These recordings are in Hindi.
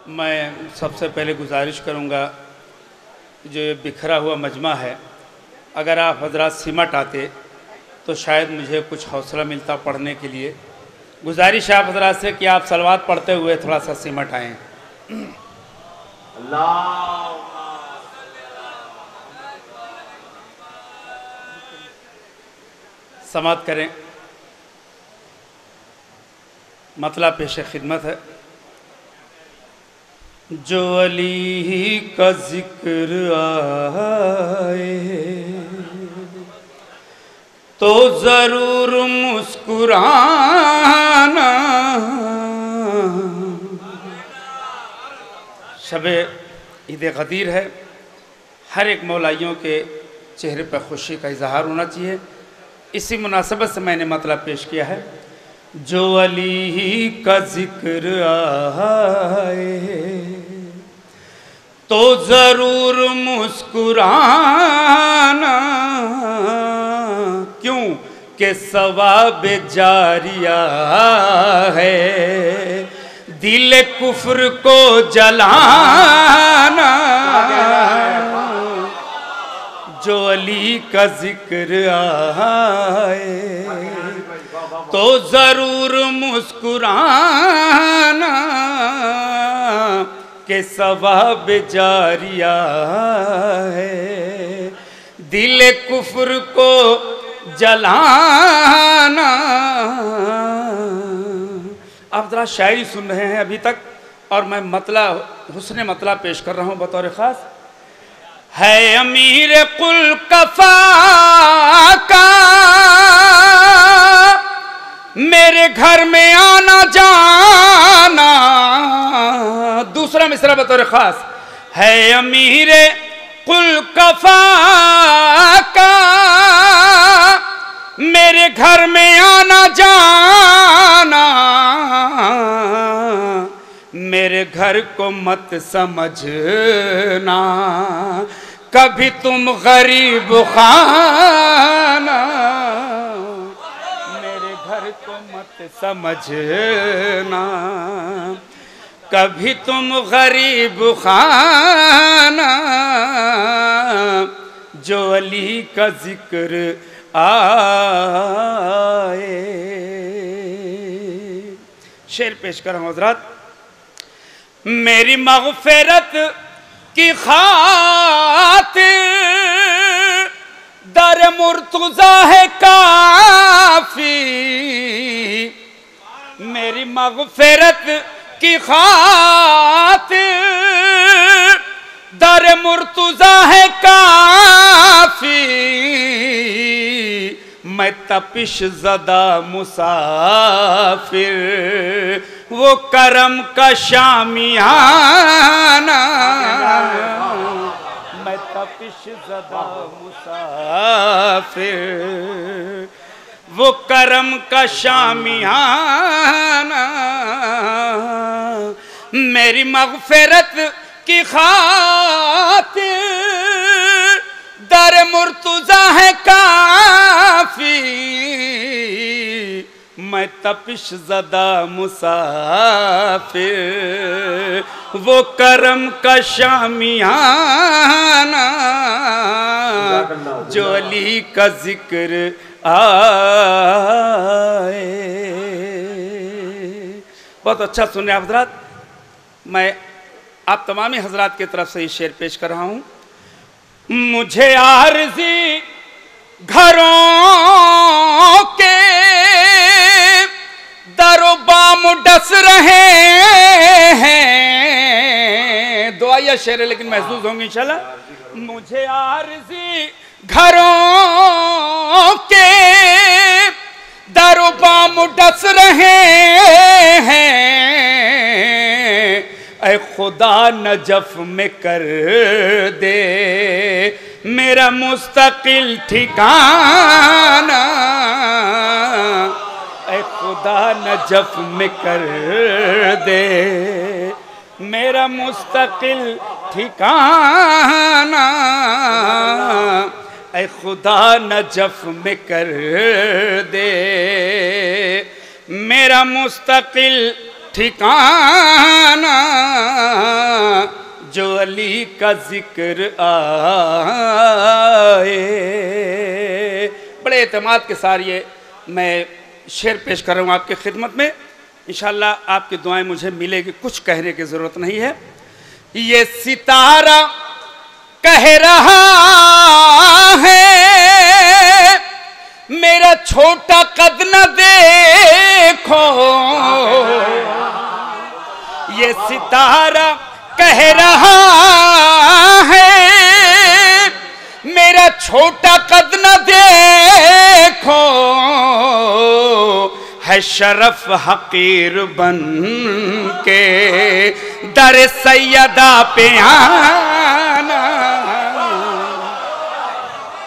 मैं सबसे पहले गुजारिश करूँगा, जो ये बिखरा हुआ मजमा है, अगर आप हजरात सिमट आते तो शायद मुझे कुछ हौसला मिलता पढ़ने के लिए। गुजारिश है आप हजरात से कि आप सलवात पढ़ते हुए थोड़ा सा सिमट आएँ। समात करें। मतलब पेश खिदमत है। जो अली का जिक्र आए तो ज़रूर मुस्कुराना। शबे ईद गदीर है, हर एक मौलाइयों के चेहरे पर खुशी का इजहार होना चाहिए। इसी मुनासबत से मैंने मतलब पेश किया है। जो अली का जिक्र आए तो ज़रूर मुस्कुराना, क्यों कि सवाब जारिया है दिल कुफ्र को जलाना। जो अली का जिक्र आए तो ज़रूर मुस्कुराना, के सवाब जारिया है दिल कुफ्र को जलाना। आप ज़रा शायरी सुन रहे हैं अभी तक, और मैं मतला हुस्न मतला पेश कर रहा हूँ बतौर ख़ास। है अमीर कुल कफ़ा का मेरे घर में आना जाना। दूसरा मिसरा बतौर ख़ास। है अमीर कुल कफ़ा का मेरे घर में आना जाना। मेरे घर को मत समझना कभी तुम गरीब खाना। मेरे घर को मत समझना कभी तुम गरीब खाना। जो अली का जिक्र आए। शेर पेश कर रहा हूँ हज़रात। मेरी मग़फ़िरत की खातिर दर मुर्तज़ा है काफ़ी। मेरी मग़फ़िरत की खातिर दर मुर्तज़ा है काफ़ी। मैं तपिश ज़दा मुसाफिर वो करम का शामियाना। मैं तपिश ज़दा मुसाफिर वो करम का शामियाना। मेरी मग़फ़िरत की खातिर दर मुर्तज़ा है काफ़ी। मैं तपिश ज़दा मुसाफिर वो करम का शामियाना। जो अली का जिक्र आए। बहुत अच्छा सुने आप हज़रात। मैं आप तमामी हज़रात की तरफ से ये शेर पेश कर रहा हूँ। मुझे आरज़ी घरों के दरो बाम डस रहे हैं। दुआया शेर है लेकिन महसूस होंगे इंशाल्लाह। मुझे आरज़ी घरों के दरो बाम डस रहे हैं। ऐ खुदा नजफ में कर दे मेरा मुस्तकिल ठिकाना। ऐ खुदा नजफ में कर दे मेरा मुस्तकिल ठिकाना। ऐ खुदा नजफ में कर दे मेरा मुस्तकिल ठिकाना। अली का जिक्र आए। बड़े एतमाद के साथ ये मैं शेर पेश कर रहा हूँ आपकी खिदमत में। इंशाअल्लाह आपकी दुआएं मुझे मिलेगी, कुछ कहने की ज़रूरत नहीं है। ये सितारा कह रहा है मेरा छोटा कद न देखो, ये सितारा कह रहा है मेरा छोटा कद न देखो, है शरफ हकीर बन के दर सैयदा पे आना,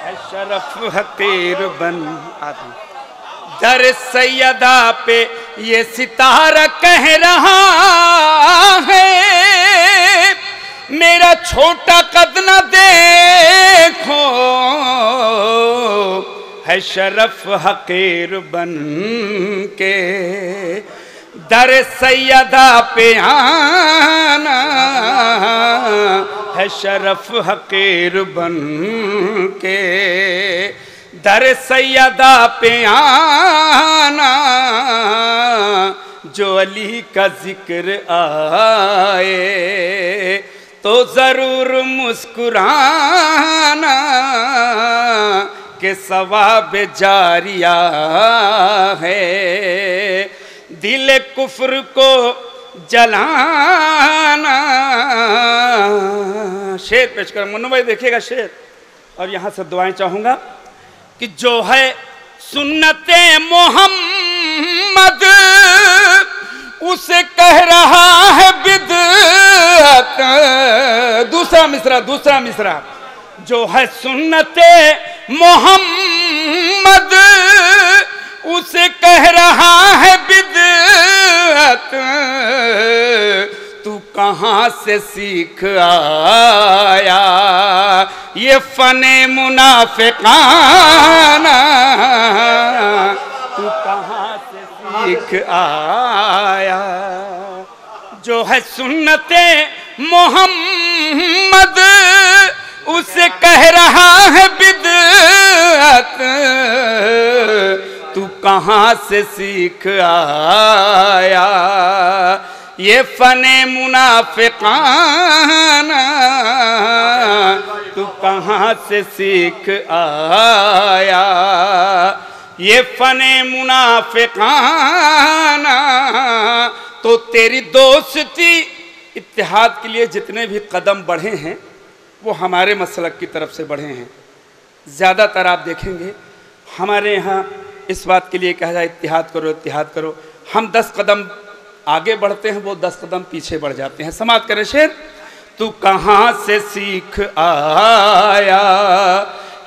है शरफ हकीर बन आना दर सैयदा पे। ये सितारा कह रहा है मेरा छोटा कद न देखो, है शरफ हकीर बन के दर सैयदा पे आना, है शरफ हकीर बन के दर सैयदा पे आना। जो अली का जिक्र आए तो ज़रूर मुस्कुराना, के सवाब जारिया है दिल कुफ्र को जलाना। शेर पेश कर मुन्ना भाई, देखिएगा शेर, और यहाँ से दुआएं चाहूँगा कि जो है सुन्नते मोहम्मद उसे कह रहा है बिदअत। दूसरा मिसरा, जो है सुन्नते मोहम्मद उसे कह रहा है बिदअत, तू कहाँ से सीख आया ये फने मुनाफिकाना, तू कहाँ से सीख आया। जो है सुन्नते मोहम्मद उसे कह रहा है बिदअत, तू कहाँ से सीख आया ये फने मुनाफिकाना, तू कहाँ से सीख आया ये फने मुनाफिकाना। तो तेरी दोस्ती इत्तेहाद के लिए जितने भी कदम बढ़े हैं वो हमारे मसलक की तरफ से बढ़े हैं। ज़्यादातर आप देखेंगे हमारे यहाँ इस बात के लिए कहा जाए इत्तेहाद करो इत्तेहाद करो, हम 10 कदम आगे बढ़ते हैं, वो 10 कदम पीछे बढ़ जाते हैं। समाप्त करें शेर। तू कहाँ से सीख आया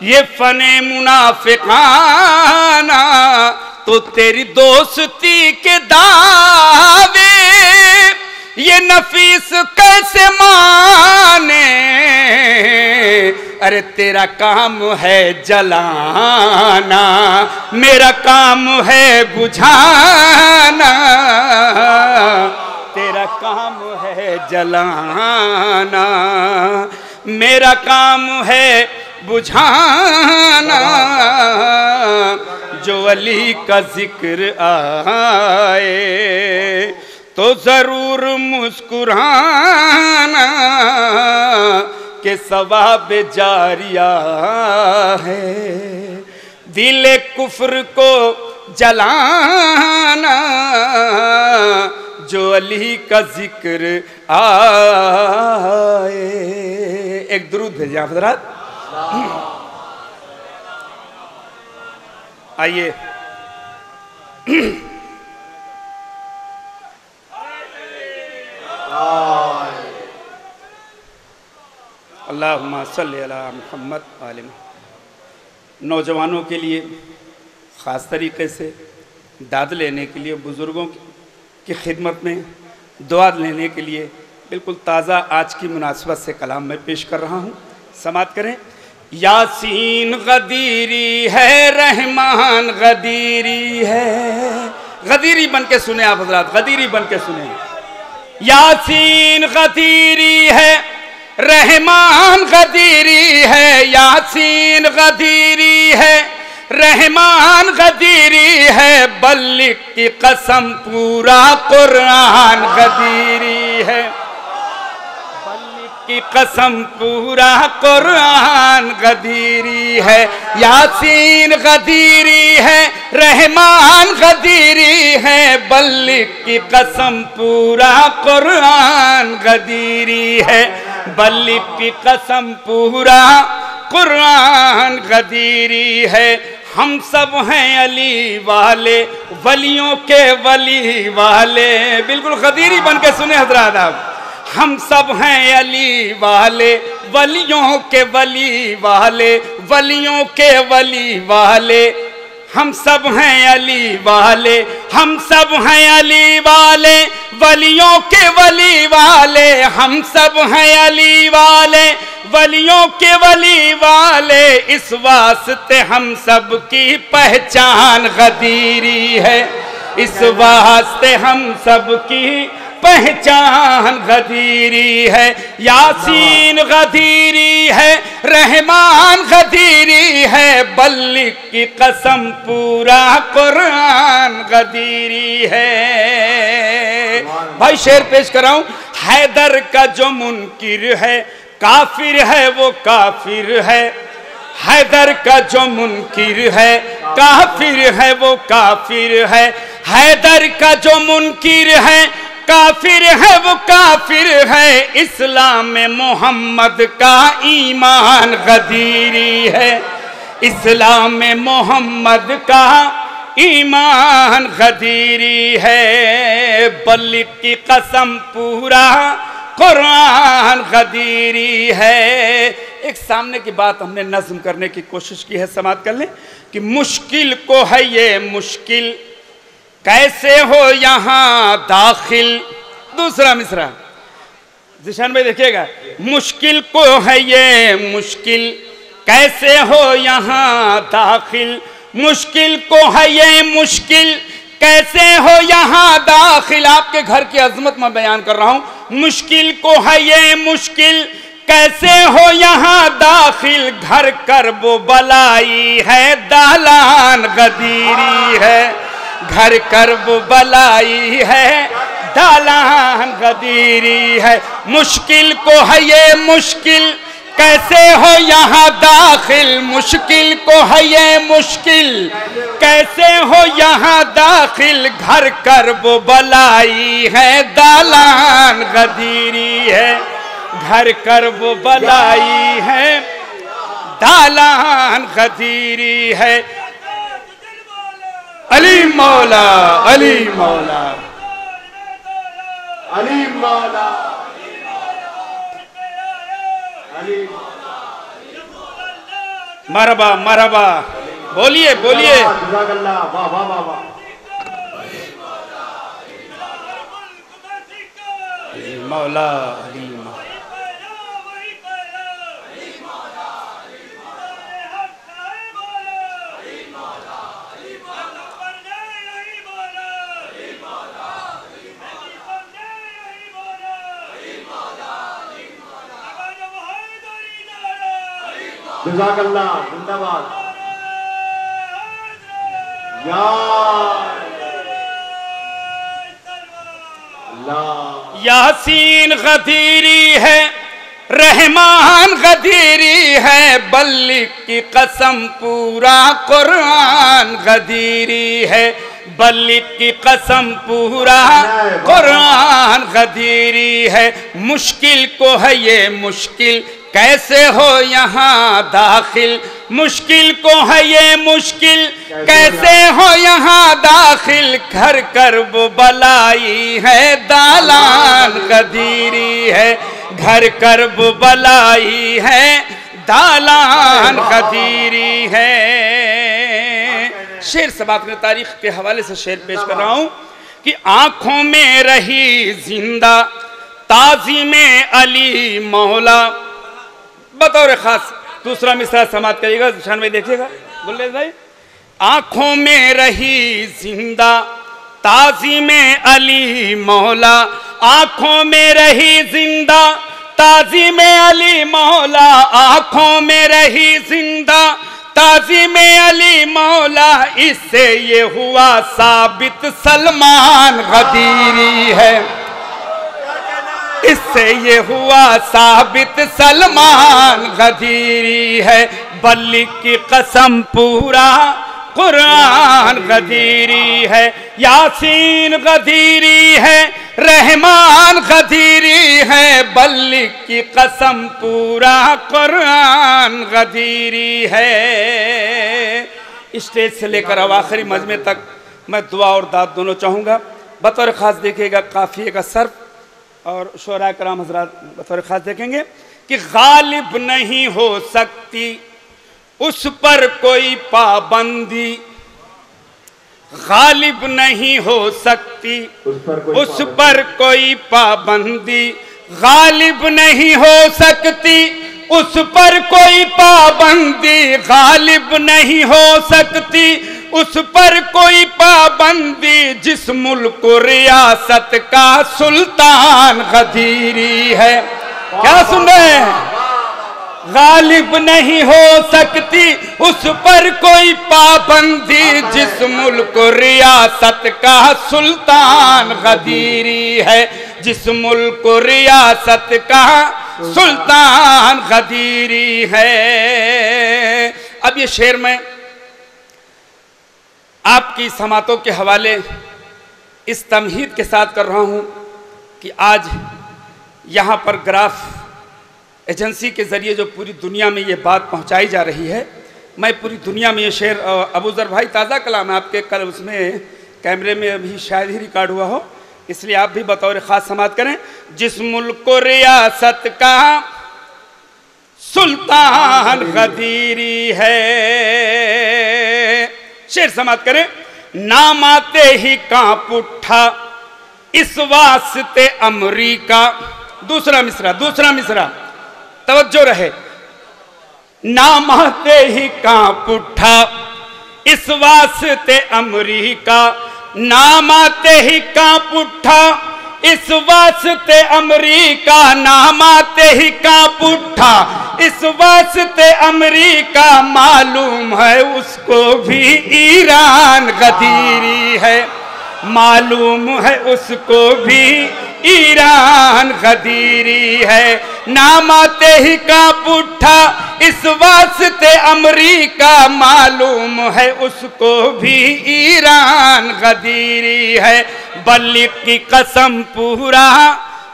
ये फने मुनाफिकाना, तो तेरी दोस्ती के दावे ये नफीस कैसे माने। अरे तेरा काम है जलाना, मेरा काम है बुझाना, तेरा काम है जलाना, मेरा काम है बुझाना। जो अली का जिक्र आए तो जरूर मुस्कुराना, के सवाब जारिया है दिल कुफ्र को जलाना। जो अली का जिक्र आए। एक दुरूद भेजिए आप हज़रात। आइए अल्लाहुम्मा सल्ली अला मुहम्मद आले मुहम्मद। नौजवानों के लिए ख़ास तरीके से दाद लेने के लिए, बुज़ुर्गों की खिदमत में दुआ लेने के लिए बिल्कुल ताज़ा आज की मुनासिबत से कलाम मैं पेश कर रहा हूँ। समात करें। यासीन गदीरी है, रहमान गदीरी है। गदीरी बन के सुने आप हज़रात, गदीरी बन के सुने। यासीन गदीरी है, रहमान गदीरी है, यासीन गदीरी है, रहमान गदीरी है, बल्लिक की कसम पूरा कुरान गदीरी है, बल्लिक की कसम पूरा कुरान गदीरी है, यासीन गदीरी है, रहमान गदीरी है, बल्लिक की कसम पूरा कुरान गदीरी है, बल्लिक की कसम पूरा कुरान गदीरी है। हम सब हैं अली वाले, वलियों के वली वाले, बिल्कुल गदीरी बन के सुने हजरात आप। हम सब हैं अली वाले, वलियों के वली वाले, वलियों के वली वाले, हम सब हैं अली वाले, हम सब हैं अली वाले, वलियों के वली वाले, हम सब हैं अली वाले, वलियों के वली वाले, इस वास्ते हम सब की पहचान गदीरी है, इस वास्ते हम सब की पहचान गदीरी है, यासीन गदीरी है, रहमान गदीरी है, बल्लिक की कसम पूरा कुरान गदीरी है। भाई शेर पेश कर रहा हूं। हैदर का जो मुनकिर है काफिर है, वो काफिर है, हैदर का जो मुनकिर है काफिर है, वो काफिर है, हैदर का जो मुनकिर है काफिर है, वो काफिर है, इस्लाम में मोहम्मद का ईमान गदीरी है, इस्लाम में मोहम्मद का ईमान गदीरी है, बल्लिक की कसम पूरा कुरान गदीरी है। एक सामने की बात हमने नज्म करने की कोशिश की है, समाप्त कर लें कि मुश्किल को है ये मुश्किल, कैसे हो यहाँ दाखिल। दूसरा मिसरा जिशान भाई देखिएगा, मुश्किल को है ये मुश्किल, कैसे हो यहाँ दाखिल, मुश्किल को है ये मुश्किल, कैसे हो यहाँ दाखिल। आपके घर की अजमत मैं बयान कर रहा हूँ। मुश्किल को है ये मुश्किल, कैसे हो यहाँ दाखिल, घर कर वो बलाई है, दालान गदीरी है, घर कर वो बलाई है, दालान गदीरी है। मुश्किल को है ये मुश्किल, कैसे हो यहाँ दाखिल, मुश्किल को है ये मुश्किल, कैसे हो यहाँ दाखिल, घर कर वो बलाई है, दालान गदीरी है, घर कर वो बलाई है, दालान गदीरी है। अली मौला, अली मौला, अली मौला, मरहबा मरहबा, बोलिए बोलिए। वाह वाह वाह वाह। अली मौला, अली मौला। जज़ाकल्लाह, जिंदाबाद। या अल्लाह। यासीन गदीरी है, रहमान गदीरी है, बल्लिक की कसम पूरा कुरान गदीरी है, बल्लिक की कसम पूरा कुरान गदीरी है। मुश्किल को है ये मुश्किल, कैसे हो यहाँ दाखिल, मुश्किल को है ये मुश्किल, कैसे हो यहाँ दाखिल, घर कर वो बलाई है, दालान गदीरी है, घर कर वो बलाई है, दालान गदीरी है। शेर समाप्त तारीख के हवाले से शेर पेश कर रहा हूँ कि आंखों में रही जिंदा ताज़ीमे अली मौला। बतौर खास दूसरा मिसरा समाप्त करिएगा, शान भाई देखिएगा, बोल भाई। आंखों में रही जिंदा ताज़ीमे अली मौला, आंखों में रही जिंदा ताज़ीम अली मौला आंखों में रही जिंदा, ताज़ीम अली मौला इससे ये हुआ साबित सलमान गदीरी है, इससे ये हुआ साबित सलमान गदीरी है। बल्ली की कसम पूरा कुरान गदीरी है, यासीन गदीरी है, रहमान गदीरी है, बल्ली की कसम पूरा कुरान गदीरी है। स्टेज से लेकर अब आखिरी मजमे तक मैं दुआ और दाद दोनों चाहूँगा। बतौर ख़ास देखिएगा काफ़िए का सर्फ और शोरा कराम हजरात बतौर ख़ास देखेंगे कि गालिब नहीं हो सकती उस पर कोई पाबंदी, गालिब नहीं हो सकती उस पर कोई पाबंदी, गालिब नहीं हो सकती उस पर कोई पाबंदी, गालिब नहीं हो सकती उस पर कोई पाबंदी, जिस मुल्क को रियासत का सुल्तान गदीरी है। क्या सुन रहे हैं? गालिब नहीं हो सकती उस पर कोई पाबंदी, जिस मुल्क को रियासत का सुल्तान गदीरी है, जिस मुल्क को रियासत का सुल्तान गदीरी है। अब ये शेर में आपकी समातों के हवाले इस तमहीद के साथ कर रहा हूँ कि आज यहाँ पर ग्राफ एजेंसी के ज़रिए जो पूरी दुनिया में ये बात पहुँचाई जा रही है, मैं पूरी दुनिया में ये शेर, अबूज़र भाई ताज़ा कलाम है आपके, कल उसमें कैमरे में अभी शायद ही रिकॉर्ड हुआ हो, इसलिए आप भी बतौर ख़ास समात करें। जिस मुल्क को रियासत का सुल्तान गदीरी है, शेर समात करें। नाम आते ही कांप उठा इस वास्ते अमरीका, दूसरा मिसरा तवज्जो रहे। नाम आते ही कांप उठा इस वास्ते अमरीका, नाम आते ही कांप उठा इस वास्ते अमरीका, नाम आते ही कांप उठा इस वास्ते अमरीका, मालूम है उसको भी ईरान गदीरी है, मालूम है उसको भी ईरान गदीरी है। नाम आते ही कांप उठा इस वास्ते अमरीका, मालूम है उसको भी ईरान गदीरी है, बल्ली की कसम पूरा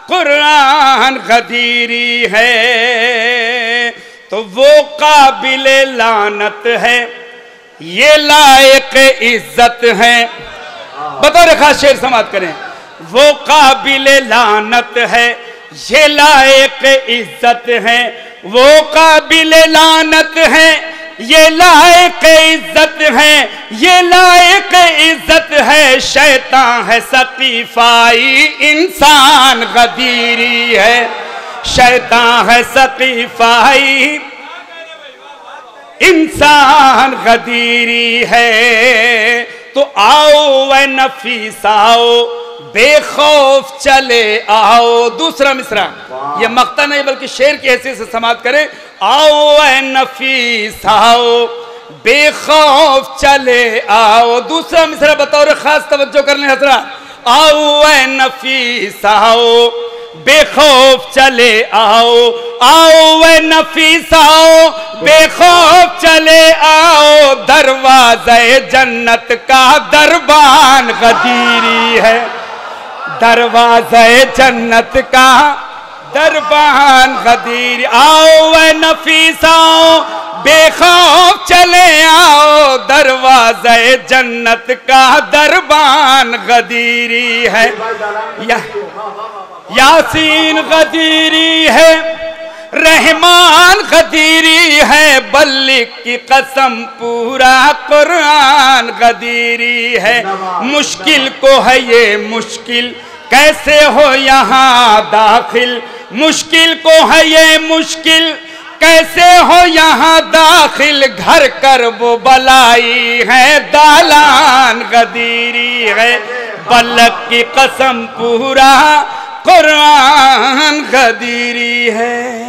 कुरान गदीरी है। तो वो काबिले लानत है, ये लायक इज्जत है, बतौर खास शेर समात करें। वो काबिले लानत है, ये लायक इज्जत है, वो काबिले लानत है, ये लायक इज्जत है, ये लायक इज्जत है, शैतान है सकीफाई इंसान गदीरी है, शैतान है सकीफाई इंसान गदीरी है। तो आओ वे नफीस आओ, बेखौफ चले आओ, दूसरा मिसरा, ये मक्ता नहीं बल्कि शेर की हैसियत से समात करें। आओ वे नफीस आओ, बेखौफ चले आओ, दूसरा मिसरा बतौर खास तवज्जो कर लें हजरात। आओ वे नफीस आओ, बेखौफ चले आओ, आओ वे नफीस आओ, बेखौफ चले आओ, दरवाज़े जन्नत का दरबान गदीरी है, दरवाज़े जन्नत का दरबान गदीरी। आओ वे नफीस आओ, बेखौफ चले आओ, दरवाज़े जन्नत का दरबान गदीरी है, यासीन गदीरी है, रहमान गदीरी है, बल्ली की कसम पूरा कुरान गदीरी है। मुश्किल को है ये मुश्किल, कैसे हो यहाँ दाखिल, मुश्किल को है ये मुश्किल, कैसे हो यहाँ दाखिल, घर कर वो बलाई है, दालान गदीरी है, बल्लक की कसम पूरा कुरान गदीरी है